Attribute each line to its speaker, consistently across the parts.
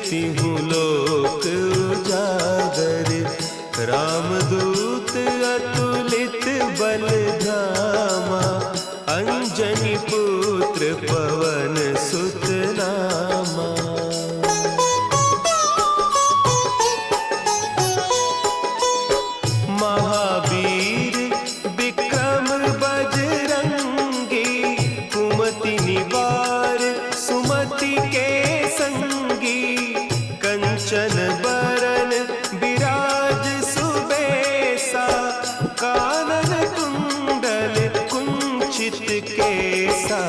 Speaker 1: तिहु लोक उजागर, रामदूत अतुलित बल धामा, अंजनी पुत्र पवन सुत नामा। महावीर विक्रम बजरंगी, कुमति निवार सुमति के संगी, कंचन बरन विराज सुबेसा, कानन कुंडल कुंचित केसा,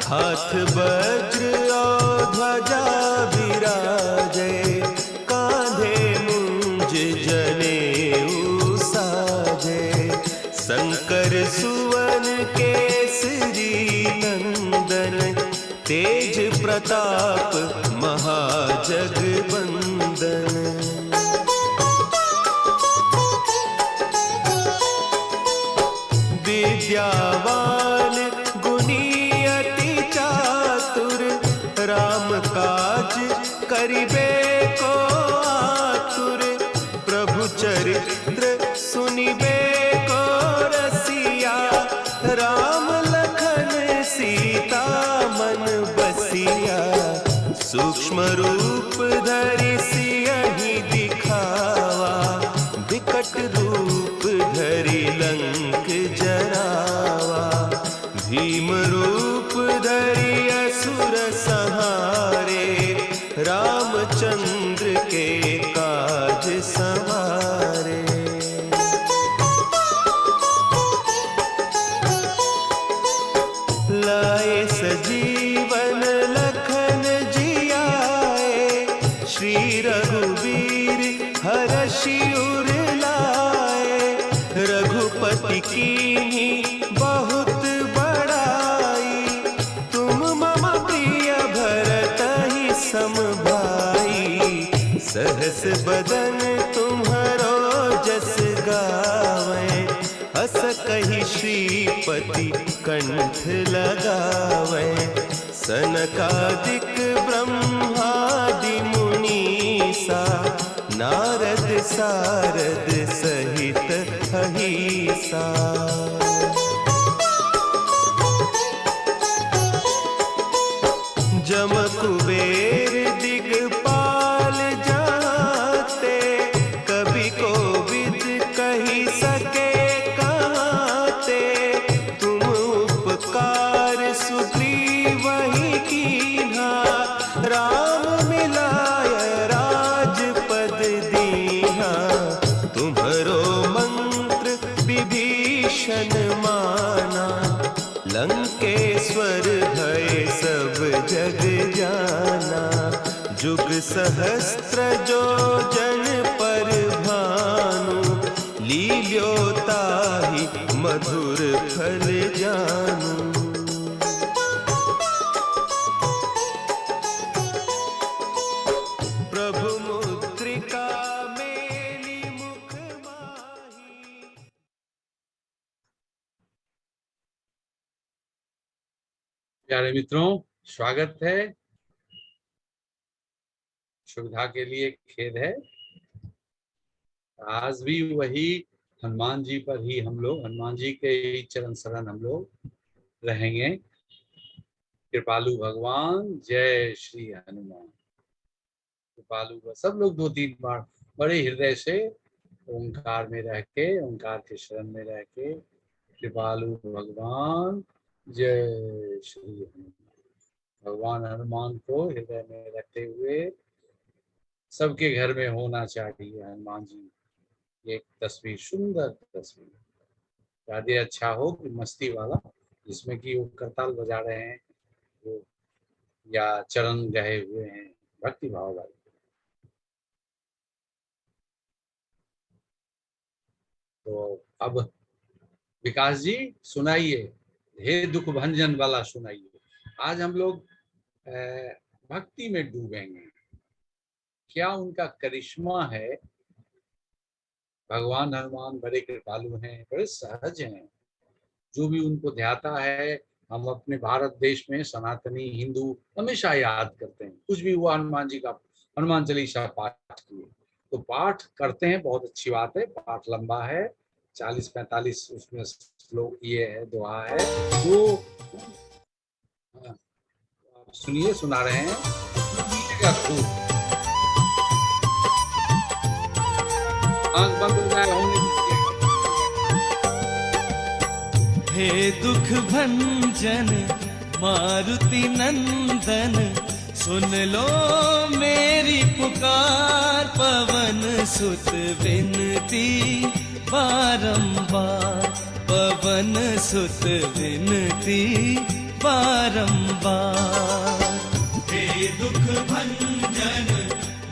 Speaker 1: हाथ वज्र और ध्वजा विराजे, कांधे मुंज जनेऊ साजे, शंकर सुवन केसरी नंदन, तेज प्रताप महाजगवंदन। विद्यावान गुणी अति चातुर, राम काज करिबे को आतुर, प्रभु चरित्र सुनिबे को रसिया, राम लखन सीता मन बसिया, सूक्ष्म रूप धरि सियहि दिखावा, विकट रूप धरि लंक जरावा, भीम रूप धरि असुर संहारे, रामचंद्र के काज संवारे। लाए सजीवन लखन जियाए, श्री रघुवीर हरषि उर लाए, रघुपति कीन्ही बहुत बड़ाई, तुम मम प्रिय भरतहि सम भाई, सहस बदन तुम्हरो जस गावें, हस कहि श्रीपति कंठ लगावें, सनकादिक ब्रह्मादि मुनीसा, नारद सारद सहित अहीसा। जम कुबेर दिगपाल जाते, कवि कोविद कही सके कहते, तुम उपकार सुग्रीवहि कीन्हा, राम मिलाय राजपद दीन्हा, तुम्हरो मंत्र विभीषण माना, लंकेश्वर भय सब जग जाना, जुग सहस्त्र जो जन पर भानु, लील्योताहि मधुर फल जानू। प्रभु मुद्रिका मेली मुख माही।
Speaker 2: प्यारे मित्रों, स्वागत है। सुविधा के लिए खेद है, आज भी वही हनुमान जी पर ही हम लोग, हनुमान जी के ही चरण शरण हम लोग रहेंगे। कृपालु भगवान, जय श्री हनुमान। कृपालु सब लोग 2-3 बार बड़े हृदय से ओंकार में रह के, ओंकार के शरण में रह के, कृपालु भगवान जय श्री हनुमान। भगवान हनुमान को हृदय में रखते हुए सबके घर में होना चाहिए हनुमान जी। एक तस्वीर, सुंदर तस्वीर, ज्यादा अच्छा हो कि मस्ती वाला, जिसमें कि वो करताल बजा रहे हैं वो, या चरण गए हुए हैं, भक्ति भाव वाले। तो अब विकास जी सुनाइए, हे दुख भंजन वाला सुनाइए। आज हम लोग भक्ति में डूबेंगे। क्या उनका करिश्मा है। भगवान हनुमान बड़े कृपालु हैं, बड़े सहज हैं। जो भी उनको ध्याता है, हम अपने भारत देश में सनातनी हिंदू हमेशा याद करते हैं। कुछ भी हुआ हनुमान जी का हनुमान चालीसा पाठ किए। तो पाठ करते हैं, बहुत अच्छी बात है। पाठ लंबा है, 40-45 उसमें श्लोक ये है, दोहा है। तो आप सुनिए, सुना रहे हैं, सुनिएगा खूब। आंख बंद हो जाए, होने दीजिएगा।
Speaker 1: हे दुख भंजन मारुति नंदन, सुन लो मेरी पुकार, पवन सुत विनती बारंबार, पवन सुत विनती बारंबार। हे दुख भंजन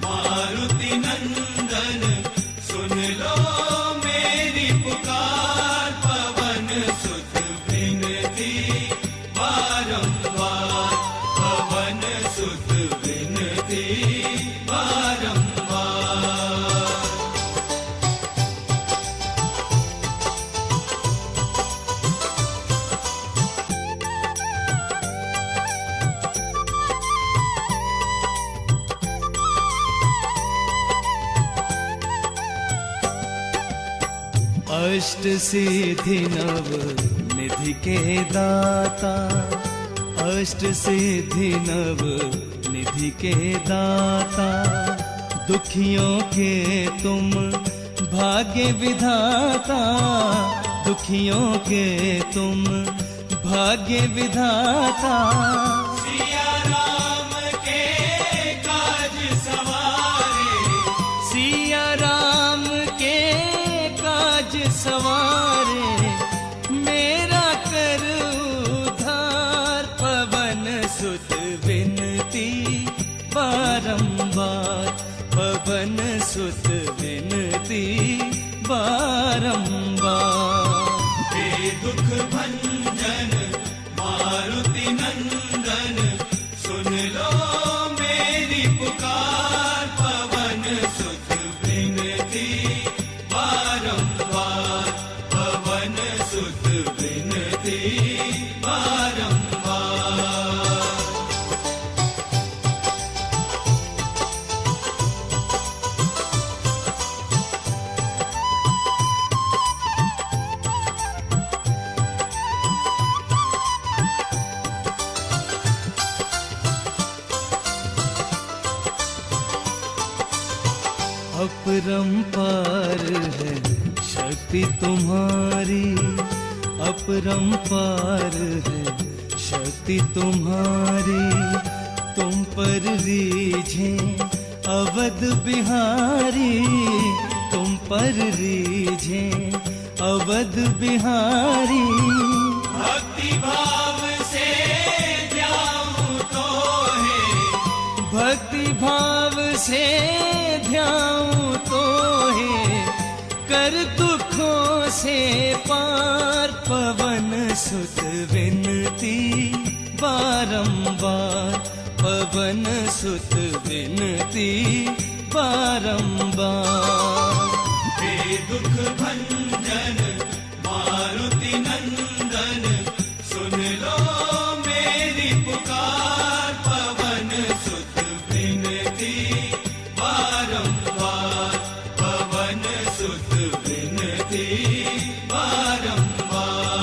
Speaker 1: मारुति नंदन, सुन लो मेरी पुकार, पवन सुत विनती बारंबार, पवन सुत विनती बारंबार। अष्ट सिद्धि नव निधि के दाता, अष्ट सिद्धि नव निधि के दाता, दुखियों के तुम भाग्य विधाता, दुखियों के तुम भाग्य विधाता। सिया राम के काज सवारे, सिया राम के काज सवारे, मेरा कर उद्धार, पवन सुत विनती बारंबार, पवन सुत विनती बारंबार। हे दुख भंजन मारुति नंदन, सुन लो मेरी पुकार, पवन सुत विनती बारंबार, पवन सुत विनती बारंबार। अपरंपार है शक्ति तुम्हारी, अपरंपार है शक्ति तुम्हारी, तुम पर रीझे अवध बिहारी, तुम पर रीझे अवध बिहारी। भक्ति भाव से ध्याऊं तो है, भक्ति भाव से ध्याऊं तो है, कर दुखों से पार, पवन सुत विनती बारंबार, पवन सुत विनती बारंबार। हे दुख भंजन मारुति नंदन, सुन लो मेरी पुकार, पवन सुत विनती बारंबार, पवन सुत विनती बारंबार।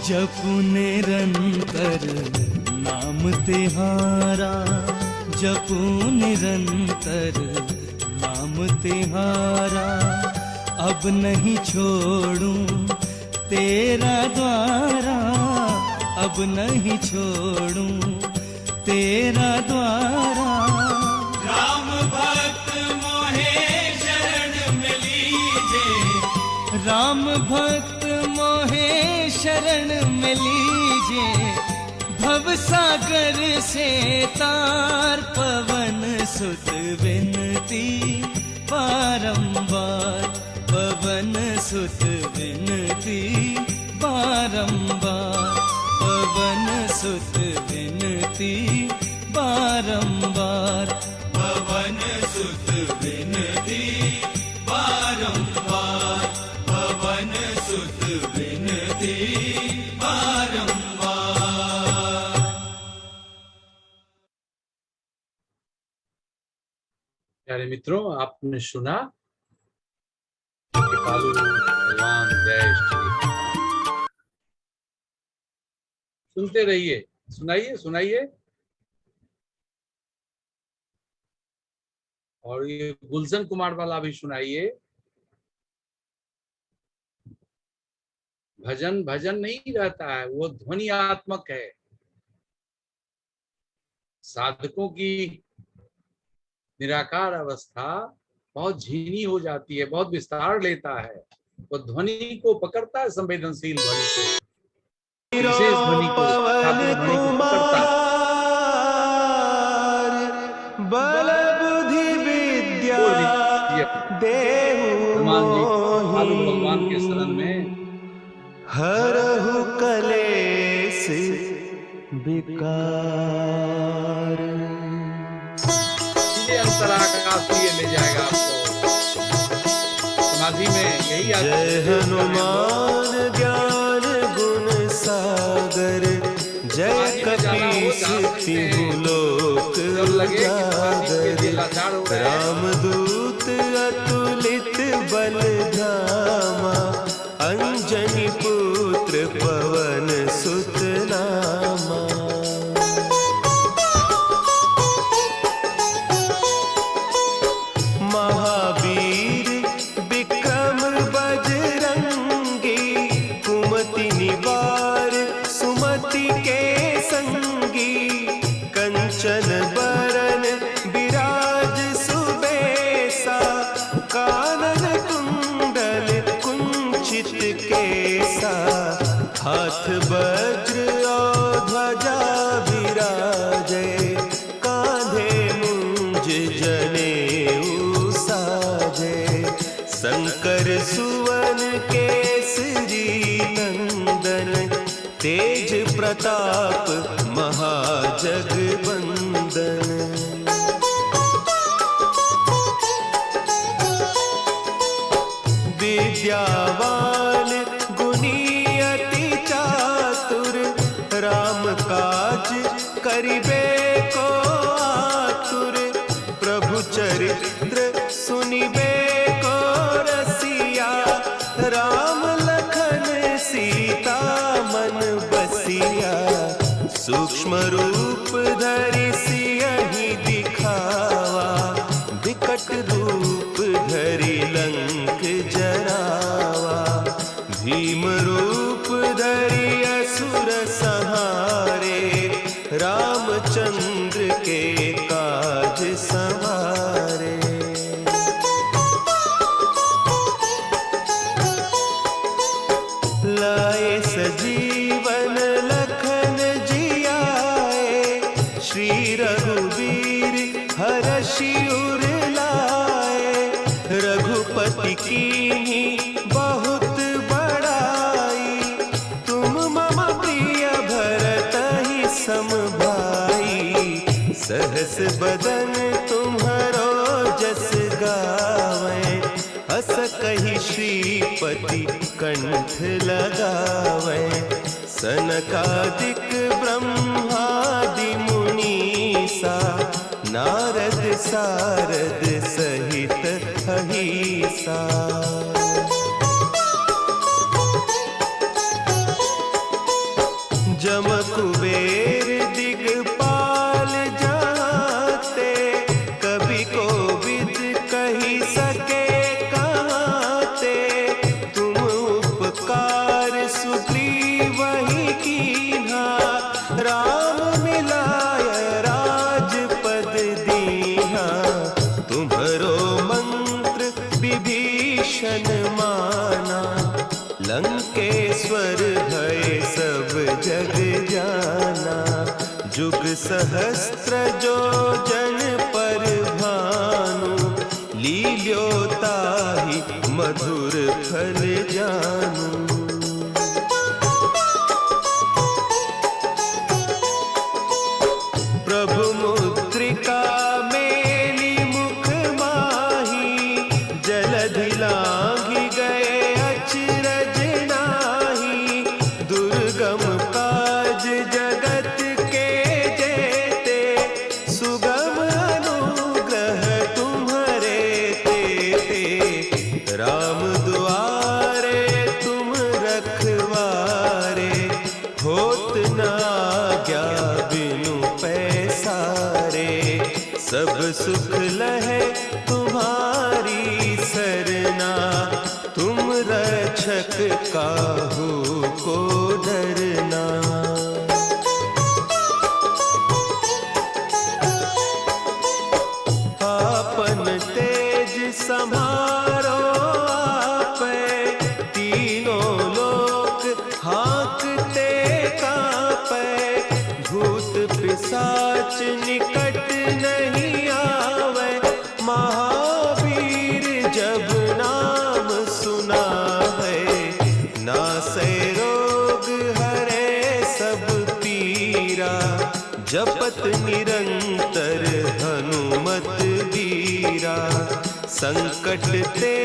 Speaker 1: जपु निरंतर नाम तिहारा, जपु निरंतर नाम तिहारा, अब नहीं छोड़ूं तेरा द्वारा, अब नहीं छोड़ूं तेरा द्वारा। राम भक्त मोहे शरण में लीजे, राम भक्त मोहे शरण में लीजे, भव सागर से तार, पवन सुत विनती बारंबार, पवन सुत विनती बारंबार, पवन सुत विनती बारंबार, पवन सुत विनती बारंबार, पवन सुत विनती बारंबार।
Speaker 2: प्यारे मित्रों, आपने सुना कृपालु भगवान जय श्री राम। सुनते रहिए, सुनाइए सुनाइए। और ये गुलशन कुमार वाला भी सुनाइए। भजन भजन नहीं रहता है, वो ध्वनियात्मक है। साधकों की निराकार अवस्था बहुत झीनी हो जाती है, बहुत विस्तार लेता है। वो ध्वनि को पकड़ता है, संवेदनशील ध्वनि को, विशेष ध्वनि को, ठाकुर ध्वनि को पकड़ता है।
Speaker 3: बल बुद्धि विद्या देहु
Speaker 2: हनुमान जी कृपालु भगवान के शरण में
Speaker 3: हरहु कलेस विकार।
Speaker 2: ये अंतराकाश लिए ले जाएगा आपको समाधि में। यही
Speaker 3: जय हनुमान ज्ञान गुण सागर, जय कपीस तिहु लोक उजागर। रामदूत अतुलित बल धामा, अंजनी पुत्र पवन सुत नामा। महावीर विक्रम बजरंगी, कुमति निवार सुमति के संगी। कंचन बरन विराज सुबेसा, कानन कुंडल कुंचित केसा। हाथ वज्र और ध्वजा विराजे, कांधे मुंज जनेऊ साजे। शंकर सुवन केसरी नंदन, तेज प्रताप महाजगवंदन। विद्यावान गुणी अति चातुर, राम काज करिबे को आतुर। प्रभु चरित्र सुनिबे को रसिया, राम लखन सीता मन बसिया। सूक्ष्म रूप धरि सियहि दिखावा, विकट रूप धरि लंक जरावा। भीम रूप धरि असुर संहारे, रामचंद्र के काज संवारे। लाए सजीवन लखन जियाए, श्री रघुवीर हरषि उर लाए। रघुपति कीन्ही बहुत बड़ाई, तुम मम प्रिय भरतहि सम भाई। सहस बदन तुम्हरो जस गावें, हस कहि श्रीपति कंठ लगावें। सनकादिक ब्रह्मादि मुनीसा, नारद सारद सहित अहिसा। जम कुबेर दिगपाल जाते, कवि कोविद कहि सके कहते। तुम उपकार सुग्रीवहि कीन्हा, राम मिलाय राजपद दीन्हा। तुम्हरो मंत्र विभीषण माना, लंकेश्वर भय सब जग जाना। जुग सहस्त्र जो जन पर भानु, लील्यो ताहि मधुर फल जानू। आज्ञा बिनु पैसारे, सब सुख लहे तुम्हारी सरना, तुम रक्षक काहू को डरना। आपन तेज संभारो आपे, तीनों लोक हाँकते कांपे, भूत पिशाच निकट नहीं आवे, महावीर जब नाम सुनावे, नासै रोग हरे सब पीरा, जपत निरंतर हनुमत बीरा, संकट ते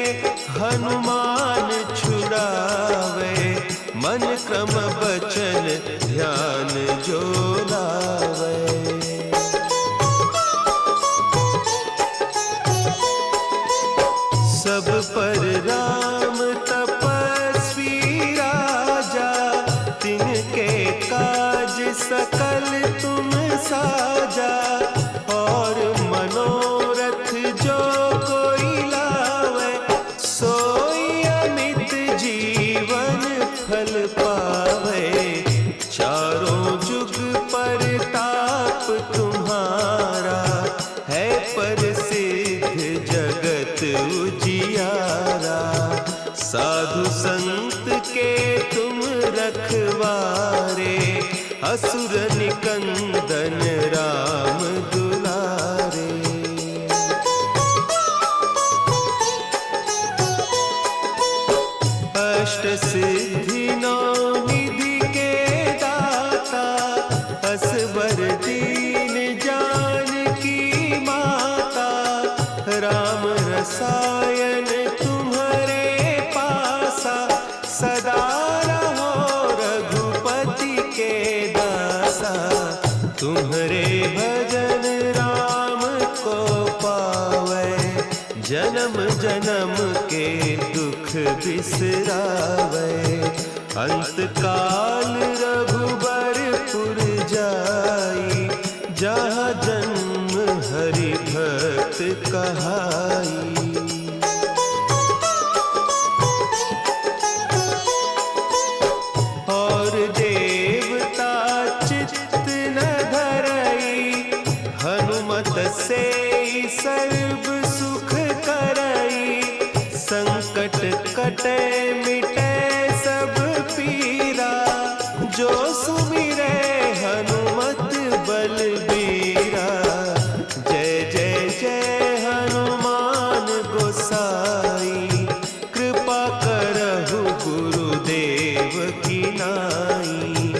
Speaker 3: हनुमान छुड़ावे, मन क्रम बचन ध्यान जो लावे। सब पर राम तपस्वी राजा, तिनके काज सकल तुम साजा, और मनोरथ जो कोई लावे, सोई अमित जीवन फल पावे, चारों जुग परताप तुम्हारा, है प्रसिद्ध जगत उजियारा, साधु संत के तुम रखवारे, असुर निकंदन राम दुलारे। अष्ट सिद्धि नौ निधि के दाता, असवर दीन जानकी माता, राम रसायन तुम्हारे पासा, सदा रहो रघुपति के दासा, तुम्हारे भजन राम को पावे, जन्म जन्म के दुख बिसरावे, अंत काल रघुबरपुर जाई, जहाँ जन्म हरि भक्त कहाई। और देवता चित्त न धरई, हनुमत से सर्व सुख करई, संकट कटे मिटे सब पीरा, जो सुमिरे हनुमत बलबीरा, जय जय जय हनुमान गोसाई, कृपा करहु गुरुदेव की नाई,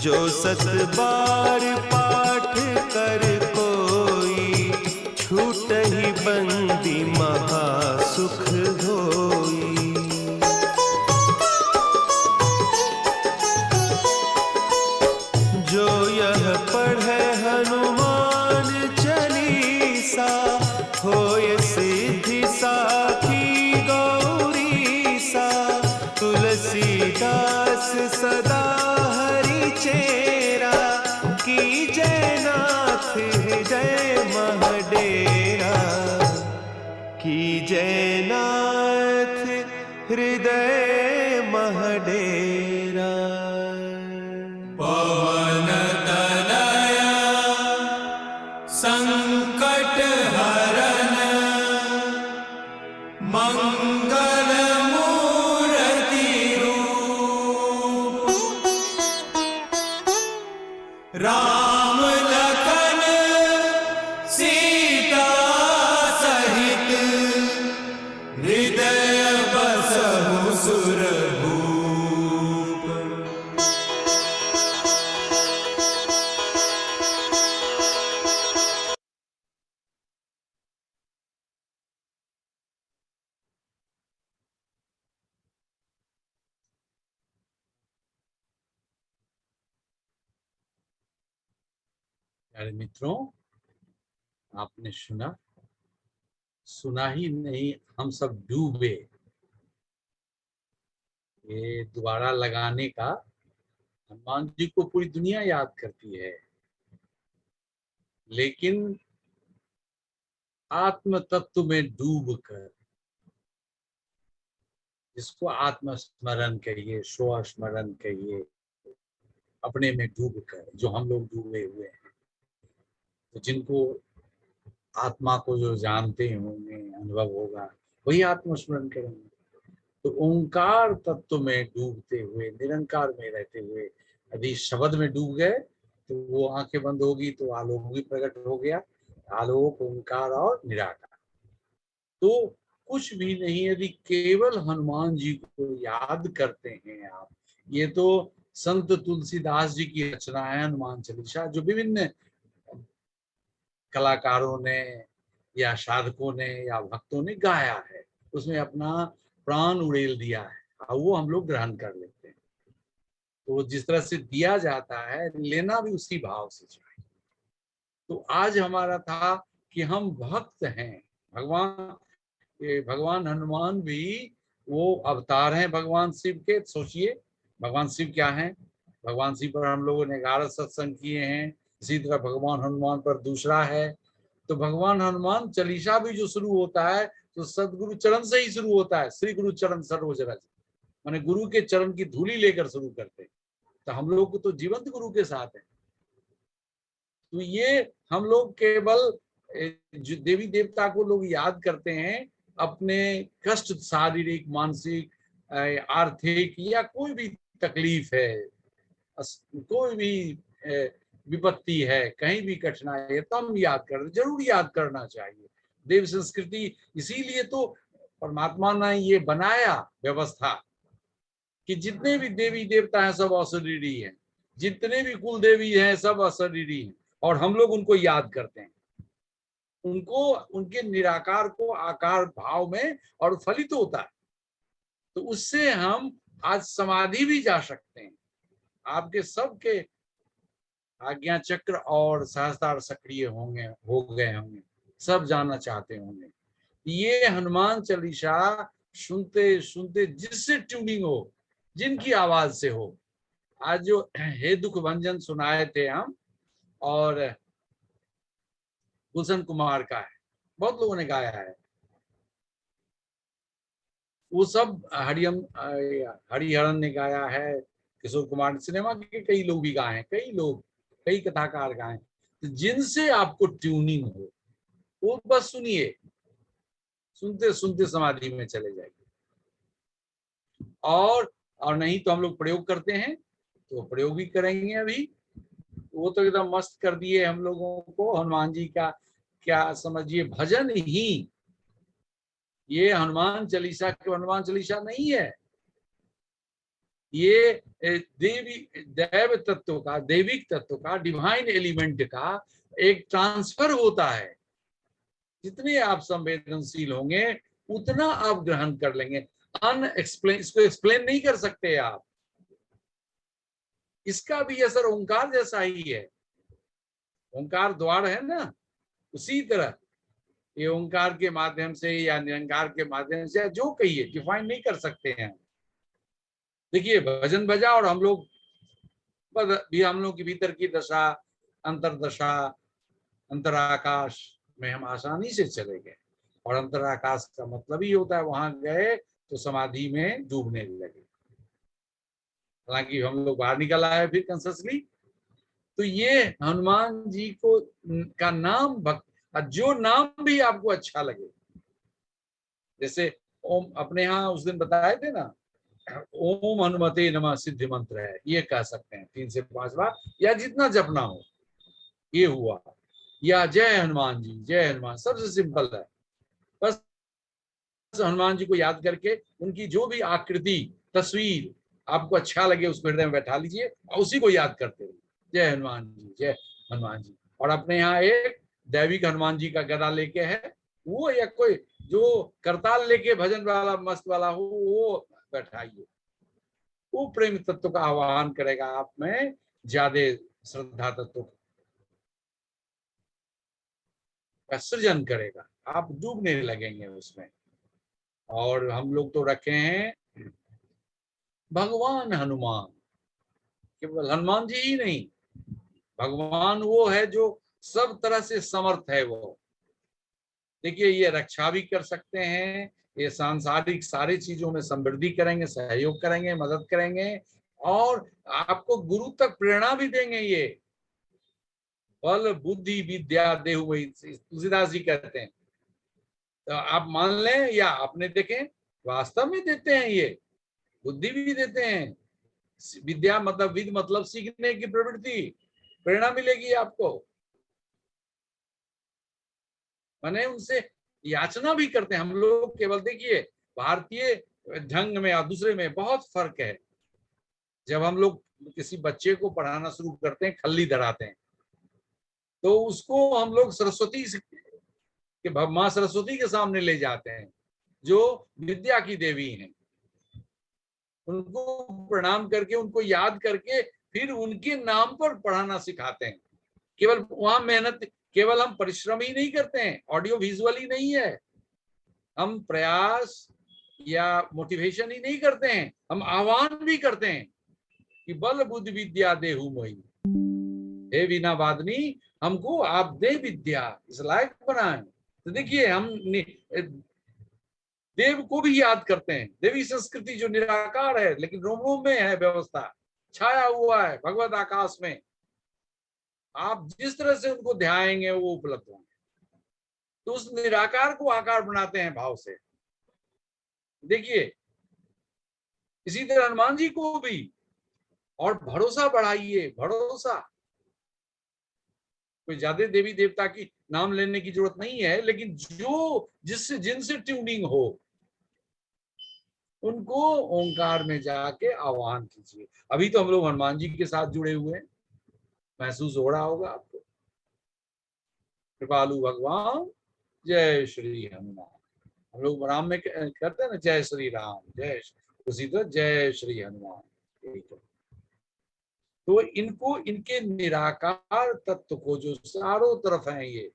Speaker 3: जो सत बार पाठ कर कोई, छूटहि बंदी महासुख होई। जो यह पढ़े हनुमान चालीसा, होय सिद्धि साखी गौरीसा, तुलसीदास सदा हरि चेरा, की जय नाथ हृदय महडेरा, की जय नाथ हृदय महडेरा।
Speaker 1: पवन तनया संकट हरन, मंगल मूर्ति रूप, राम लखन सीता सहित, हृदय बसहु सुरभूप।
Speaker 2: प्यारे मित्रों, आपने सुना ही नहीं, हम सब डूबे। ये दोबारा लगाने का हनुमान जी को पूरी दुनिया याद करती है, लेकिन आत्म तत्व में डूब कर, जिसको आत्म स्मरण कहिए, स्व स्मरण कहिए, अपने में डूब कर, जो हम लोग डूबे हुए हैं, तो जिनको आत्मा को जो जानते होंगे, अनुभव होगा, वही आत्मस्मरण करेंगे। तो ओंकार तत्व में डूबते हुए, निरंकार में रहते हुए, यदि शब्द में डूब गए तो वो आंखें बंद होगी तो आलोक भी प्रकट हो गया। आलोक, ओंकार और निराकार। तो कुछ भी नहीं, यदि केवल हनुमान जी को याद करते हैं आप। ये तो संत तुलसीदास जी की रचना है हनुमान चालीसा, जो विभिन्न कलाकारों ने या साधकों ने या भक्तों ने गाया है, उसमें अपना प्राण उड़ेल दिया है, और वो हम लोग ग्रहण कर लेते हैं। तो जिस तरह से दिया जाता है, लेना भी उसी भाव से चाहिए। तो आज हमारा था कि हम भक्त हैं, भगवान हनुमान भी वो अवतार हैं भगवान शिव के। सोचिए भगवान शिव क्या हैं। भगवान शिव पर हम लोगों ने 11 सत्संग किए हैं, इसी तरह भगवान हनुमान पर दूसरा है। तो भगवान हनुमान चालीसा भी जो शुरू होता है तो सदगुरु चरण से ही शुरू होता है। श्री गुरु चरण सरोज रज, माने गुरु के चरण की धूली लेकर शुरू करते हैं। तो हम लोग तो जीवंत गुरु के साथ हैं। तो ये हम लोग केवल जो देवी देवता को लोग याद करते हैं, अपने कष्ट, शारीरिक, मानसिक, आर्थिक या कोई भी तकलीफ है, कोई भी विपत्ति है, कहीं भी कठिनाई है, तो हम याद कर, जरूर याद करना चाहिए। देव संस्कृति, इसीलिए तो परमात्मा ने ये बनाया व्यवस्था कि जितने भी देवी देवता हैं सब अशरीरी हैं, जितने भी कुल देवी हैं सब अशरीरी हैं, और हम लोग उनको याद करते हैं, उनको, उनके निराकार को आकार भाव में और फलित होता है। तो उससे हम आज समाधि भी जा सकते हैं। आपके सबके आज्ञा चक्र और सहस्त्रार सक्रिय होंगे, हो गए होंगे, सब जानना चाहते होंगे। ये हनुमान चालीसा सुनते सुनते जिससे ट्यूनिंग हो, जिनकी आवाज से हो। आज जो हे दुख भंजन सुनाए थे हम, और गुलशन कुमार का है, बहुत लोगों ने गाया है, वो सब हरिहरन ने गाया है, किशोर कुमार, सिनेमा के कई लोग भी गाए हैं, कई लोग, कई कथाकार गाए। तो जिनसे आपको ट्यूनिंग हो वो बस सुनिए, सुनते सुनते समाधि में चले जाइए। और नहीं तो हम लोग प्रयोग करते हैं, तो प्रयोग भी करेंगे अभी। वो तो एकदम मस्त कर दिए हम लोगों को हनुमान जी का, क्या समझिए, भजन ही। ये हनुमान चालीसा हनुमान चालीसा नहीं है, ये देवी दैव तत्व का, दैविक तत्व का, डिवाइन एलिमेंट का एक ट्रांसफर होता है। जितने आप संवेदनशील होंगे उतना आप ग्रहण कर लेंगे। अनएक्सप्लेन, इसको एक्सप्लेन नहीं कर सकते आप। इसका भी असर ओंकार जैसा ही है। ओंकार द्वार है ना, उसी तरह ये ओंकार के माध्यम से या निरंकार के माध्यम से, जो कहिए, डिफाइन नहीं कर सकते हैं। देखिए भजन बजा और हम लोग भी, हम लोग के भीतर की दशा, अंतरदशा, अंतराकाश में हम आसानी से चले गए। और अंतराकाश का मतलब ही होता है वहां गए तो समाधि में डूबने लगे। हालांकि हम लोग बाहर निकल आए फिर कॉन्शियसली। तो ये हनुमान जी को का नाम, भक्त, जो नाम भी आपको अच्छा लगे, जैसे ओम, अपने यहाँ उस दिन बताए थे ना, ओम हनुमते नमः सिद्धि मंत्र है, ये कह सकते हैं 3 से 5 बार, या जितना जपना हो, ये हुआ। या जय हनुमान जी, जय हनुमान, सबसे सिंपल है। बस हनुमान जी को याद करके उनकी जो भी आकृति, तस्वीर आपको अच्छा लगे उसको हृदय में बैठा लीजिए और उसी को याद करते रहिए, जय हनुमान जी, जय हनुमान जी। और अपने यहाँ एक दैविक हनुमान जी का गदा लेके है, वो या कोई जो करताल लेके भजन वाला मस्त वाला हो, वो बैठाइए। वो प्रेम तत्व का आह्वान करेगा आप में, ज्यादा श्रद्धा तत्व का सृजन करेगा, आप डूबने लगेंगे उसमें। और हम लोग तो रखे हैं भगवान हनुमान, केवल हनुमान जी ही नहीं, भगवान वो है जो सब तरह से समर्थ है। वो देखिए, ये रक्षा भी कर सकते हैं, ये सांसारिक सारी चीजों में समृद्धि करेंगे, सहयोग करेंगे, मदद करेंगे, और आपको गुरु तक प्रेरणा भी देंगे। ये बल बुद्धि विद्या देहु वही तुलसीदास जी कहते हैं। तो आप मान लें या आपने देखें, वास्तव में देते हैं, ये बुद्धि भी देते हैं। विद्या मतलब विद मतलब सीखने की प्रवृत्ति, प्रेरणा मिलेगी आपको। माने उनसे याचना भी करते हैं हम लोग। केवल देखिए, भारतीय ढंग में और दूसरे में बहुत फर्क है। जब हम लोग किसी बच्चे को पढ़ाना शुरू करते हैं, खल्ली धराते हैं, तो उसको हम लोग सरस्वती के माँ सरस्वती के सामने ले जाते हैं, जो विद्या की देवी हैं। उनको प्रणाम करके, उनको याद करके, फिर उनके नाम पर पढ़ाना सिखाते हैं। केवल वहां मेहनत, केवल हम परिश्रम ही नहीं करते हैं, ऑडियो विजुअल ही नहीं है, हम प्रयास या मोटिवेशन ही नहीं करते हैं, हम आह्वान भी करते हैं कि बल बुद्धि विद्या देहु मोहि, हे वीणा वादनी, हमको आप दे विद्या, इस लायक बनाए। तो देखिए, हम देव को भी याद करते हैं। देवी संस्कृति जो निराकार है, लेकिन रोम रोम में है व्यवस्था, छाया हुआ है भगवत आकाश में। आप जिस तरह से उनको ध्याएंगे वो उपलब्ध होंगे। तो उस निराकार को आकार बनाते हैं भाव से। देखिए, इसी तरह हनुमान जी को भी, और भरोसा बढ़ाइए, भरोसा। कोई ज्यादा देवी देवता की नाम लेने की जरूरत नहीं है, लेकिन जो जिससे जिनसे ट्यूनिंग हो, उनको ओंकार में जाके आह्वान कीजिए। अभी तो हम लोग हनुमान जी के साथ जुड़े हुए हैं, महसूस हो रहा होगा आपको। कृपालु भगवान जय श्री हनुमान। हम लोग राम में करते हैं ना, जय श्री राम, जय, उसी तरह जय श्री हनुमान। तो इनको, इनके निराकार तत्व को जो चारों तरफ हैं ये,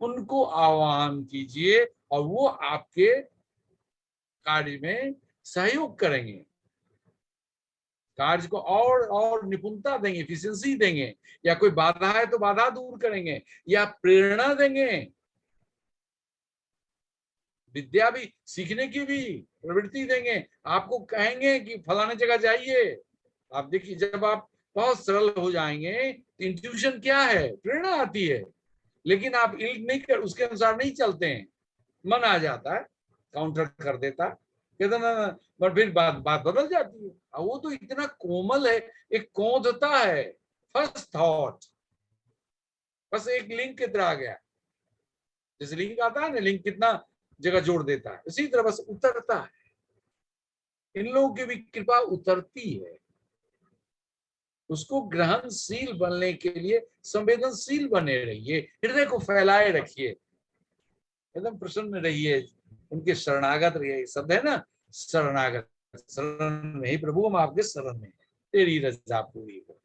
Speaker 2: उनको आह्वान कीजिए, और वो आपके कार्य में सहयोग करेंगे, कार्य को और निपुणता देंगे, एफिशिएंसी देंगे, या कोई बाधा है तो बाधा दूर करेंगे, या प्रेरणा देंगे, विद्या भी सीखने की भी प्रवृत्ति देंगे। आपको कहेंगे कि फलाने जगह जाइए। आप देखिए, जब आप बहुत सरल हो जाएंगे तो इंट्यूशन क्या है, प्रेरणा आती है, लेकिन आप नहीं कर, उसके अनुसार नहीं चलते हैं, मन आ जाता है, काउंटर कर देता, कहता ना, पर फिर बात बदल जाती है। और वो तो इतना कोमल है, एक कौंधता है, फर्स्ट थॉट, बस एक लिंक की तरह आ गया। जैसे लिंक आता है ना, लिंक कितना जगह जोड़ देता है, इसी तरह बस उतरता है। इन लोगों की भी कृपा उतरती है। उसको ग्रहणशील बनने के लिए संवेदनशील बने रहिए, हृदय को फैलाए रखिए, एकदम प्रसन्न रहिए, उनके शरणागत रहिए। शब्द है ना, शरणागत, शरण में ही प्रभु, हम आपके शरण में, तेरी रजा पूरी हो।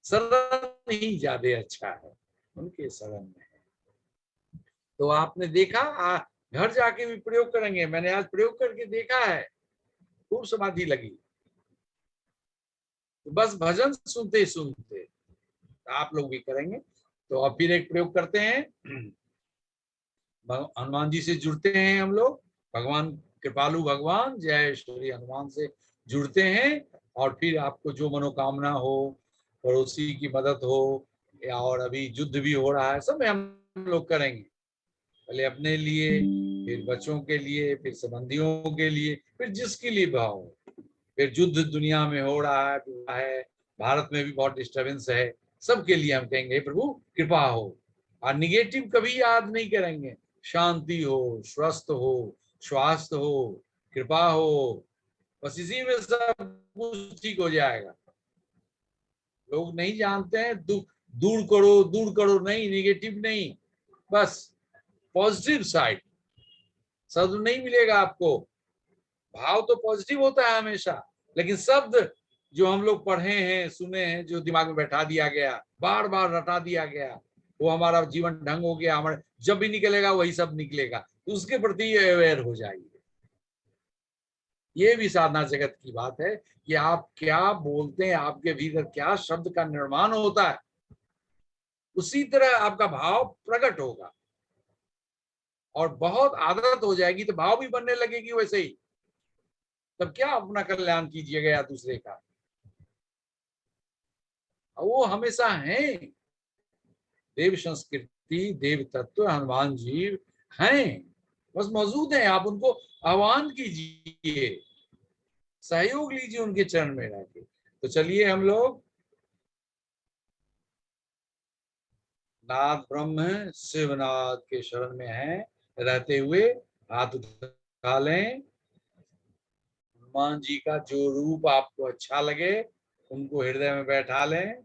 Speaker 2: शरण ही ज्यादा अच्छा है, उनके शरण में है। तो आपने देखा, घर जाके भी प्रयोग करेंगे। मैंने आज प्रयोग करके देखा है, खूब समाधि लगी। तो बस भजन सुनते सुनते आप लोग भी करेंगे। तो अब फिर एक प्रयोग करते हैं, हनुमान जी से जुड़ते हैं हम लोग। भगवान कृपालु भगवान जय श्री हनुमान से जुड़ते हैं, और फिर आपको जो मनोकामना हो, पड़ोसी की मदद हो, या और अभी युद्ध भी हो रहा है, सब हम लोग करेंगे। पहले अपने लिए, फिर बच्चों के लिए, फिर संबंधियों के लिए, फिर जिसके लिए भाव हो। फिर युद्ध दुनिया में हो रहा है, भारत में भी बहुत डिस्टर्बेंस है, सबके लिए हम कहेंगे प्रभु कृपा हो। और निगेटिव कभी याद नहीं करेंगे। शांति हो, स्वस्थ हो, स्वास्थ्य हो, कृपा हो, बस इसी में सब कुछ ठीक हो जाएगा। लोग नहीं जानते हैं, दूर करो नहीं, निगेटिव नहीं, बस पॉजिटिव साइड। शब्द नहीं मिलेगा आपको, भाव तो पॉजिटिव होता है हमेशा, लेकिन शब्द जो हम लोग पढ़े हैं, सुने हैं, जो दिमाग में बैठा दिया गया, बार बार रटा दिया गया, वो हमारा जीवन ढंग हो गया। हमारे जब भी निकलेगा वही सब निकलेगा, तो उसके प्रति अवेयर हो जाइए। ये भी साधना जगत की बात है कि आप क्या बोलते हैं, आपके भीतर क्या शब्द का निर्माण होता है, उसी तरह आपका भाव प्रकट होगा। और बहुत आदत हो जाएगी तो भाव भी बनने लगेगी वैसे ही। तब क्या अपना कल्याण कीजिएगा या दूसरे का, वो हमेशा है। देव संस्कृति, देव तत्व, हनुमान जी हैं, बस मौजूद हैं। आप उनको आह्वान कीजिए, सहयोग लीजिए उनके चरण में रहकर। तो चलिए हम लोग नाथ ब्रह्म शिवनाथ के शरण में हैं रहते हुए हाथ उठा लें। हनुमान जी का जो रूप आपको अच्छा लगे उनको हृदय में बैठा लें।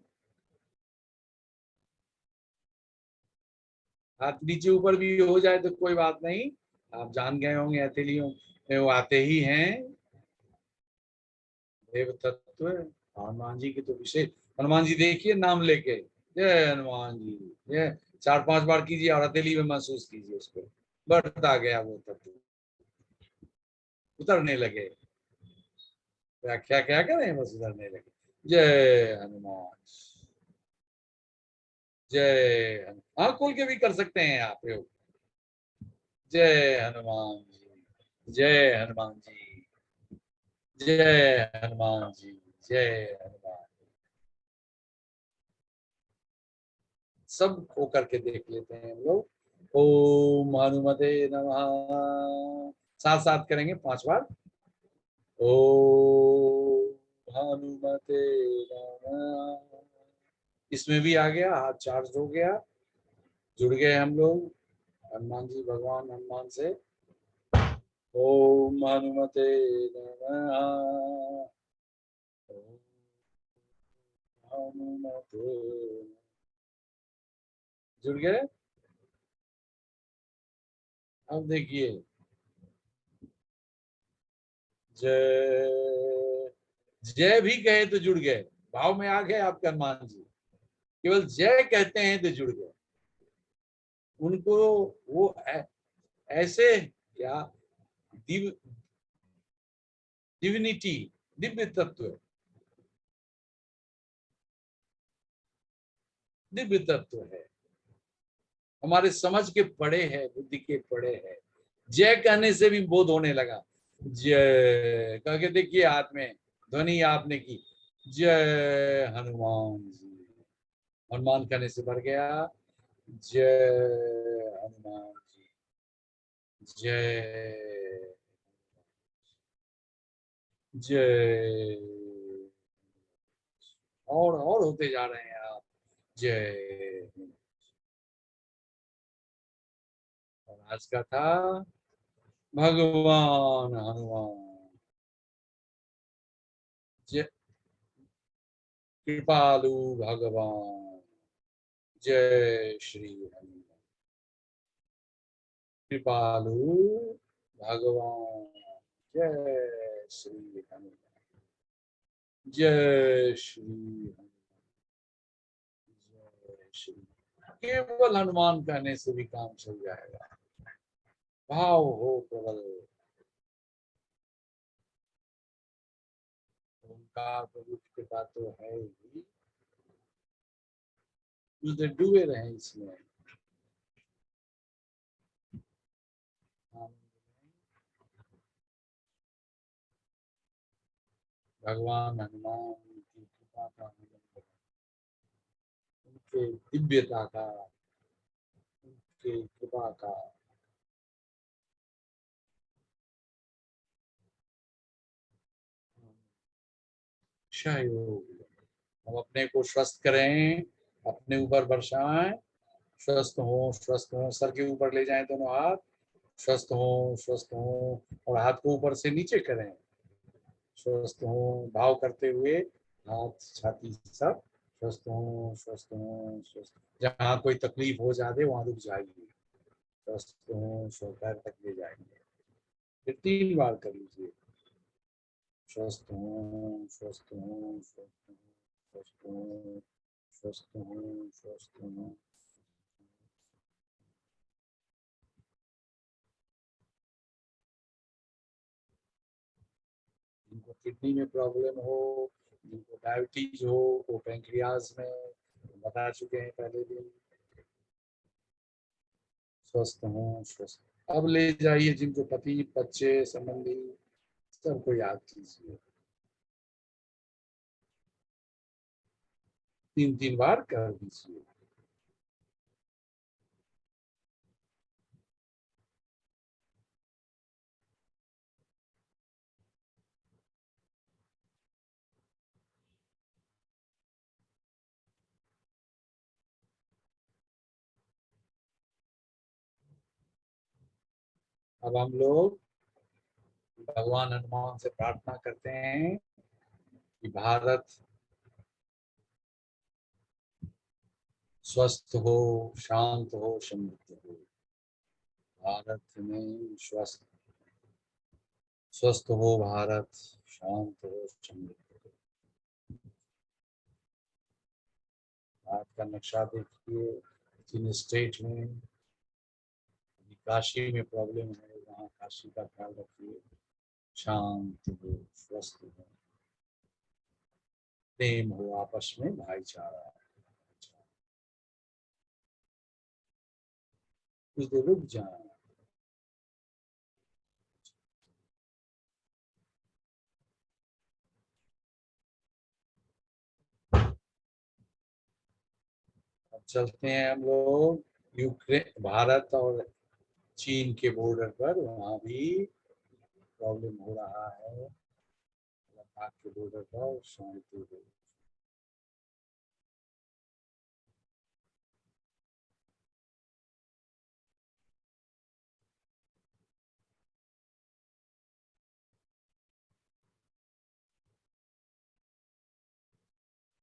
Speaker 2: हाथ नीचे ऊपर भी हो जाए तो कोई बात नहीं, आप जान गए होंगे हथेलियों में वो आते ही हैं। देव तत्व हनुमान जी की तो विशेष। हनुमान जी देखिए नाम लेके, जय हनुमान जी, जय 4-5 बार कीजिए और हथेली में महसूस कीजिए उसको, बढ़ता गया वो तत्व, उतरने लगे। व्याख्या क्या करें, बस उतरने लगे। जय हनुमान, जय हनुमान। हाँ खोल के भी कर सकते हैं आप प्रयोग। जय हनुमान जी, जय हनुमान जी, जय हनुमान जी, जय हनुमान। सब खो करके देख लेते हैं हम लोग। ओम हनुमते नमः, साथ साथ करेंगे 5 बार। ओम हनुमते नमः। इसमें भी आ गया, हाथ चार्ज हो गया, जुड़ गए हम लोग हनुमान जी, भगवान हनुमान से। ओम हनुमते नमः, ओम हनुमते। जुड़ गए। अब देखिए, जय, जय भी कहे तो जुड़ गए, भाव में आ गए आपके हनुमान जी। केवल जय कहते हैं तो जुड़ गए। उनको वो ऐसे क्या डिविनिटी, दिव्य तत्व, दिव्य तत्व है, हमारे समझ के पड़े है, बुद्धि के पड़े है। जय कहने से भी बोध होने लगा। जय कह के देखिए, हाथ में ध्वनि आपने की, जय हनुमान जी, हनुमान कहने से बढ़ गया। जय हनुमान जी, जय, जय। और होते जा रहे हैं आप। जय। और आज का था भगवान हनुमान, जय कृपालु भगवान, जय श्री हनुमान। कृपालु भगवान, जय श्री हनुमान, जय श्री हनुमान, जय श्री। केवल हनुमान कहने से भी काम चल जाएगा, भाव हो प्रबल। उनका प्रभु कृपा तो है ही, उसने डूबे रहे इसमें। भगवान हनुमान की कृपा का आनंद, उनके दिव्यता का, उनके कृपा का। सहयोग, हम अपने को स्वस्थ करें, अपने ऊपर बरसाएं। स्वस्थ हो, स्वस्थ हो, सर के ऊपर ले जाएं दोनों हाथ, स्वस्थ हो, स्वस्थ हो। और हाथ को ऊपर से नीचे करें, स्वस्थ हो भाव करते हुए, हाथ छाती सब स्वस्थ हो, स्वस्थ हो, स्वस्थ। जहाँ कोई तकलीफ हो जाए वहां रुक जाइए, स्वस्थ हो, सो पैर तक ले जाएंगे। फिर 3 बार कर लीजिए। स्वस्थ हो, स्वस्थ हो, स्वस्थ हो, स्वस्थ हो, स्वस्थ हो, स्वस्थ हो। किडनी में प्रॉब्लम हो, जिनको डायबिटीज हो, वो पैंक्रियाज में, बता चुके हैं पहले दिन, स्वस्थ हों स्वस्थ। अब ले जाइए जिनको पति बच्चे संबंधी सबको याद कीजिए, 3-3 बार कर दीजिए। अब हम लोग भगवान हनुमान से प्रार्थना करते हैं कि भारत स्वस्थ हो, शांत हो, समृद्ध हो। भारत में स्वस्थ हो, भारत शांत हो, समृद्ध हो। भारत का नक्शा देखिए, जिन स्टेट में काशी में प्रॉब्लम है, वहाँ काशी का ख्याल रखिए, शांत हो, स्वस्थ हो, प्रेम हो, आपस में भाईचारा। कुछ देर रुक जाए। अब चलते हैं हम लोग यूक्रेन, भारत और चीन के बॉर्डर पर, वहाँ भी प्रॉब्लम हो रहा है, लद्दाख के बॉर्डर पर शांति हो।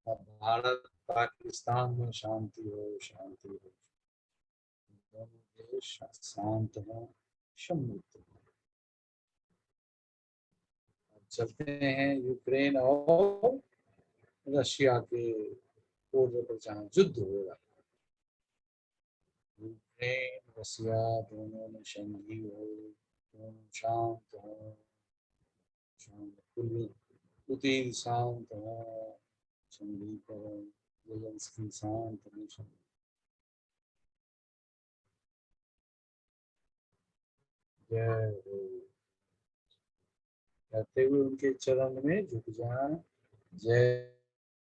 Speaker 2: अब भारत पाकिस्तान में शांति हो, शांति हो, दोनों देश शांत हो, समृद्ध हो। अब चलते हैं यूक्रेन और रशिया के बॉर्डर पर, जहाँ युद्ध हो रहा है। यूक्रेन रशिया दोनों में संधि हो, दोनों शांत हो, पुतिन शांत हो, संधि करो, ज़ेलेंस्की शांत हो। जय हो, कहते हुए उनके चरण में झुक जाए। जय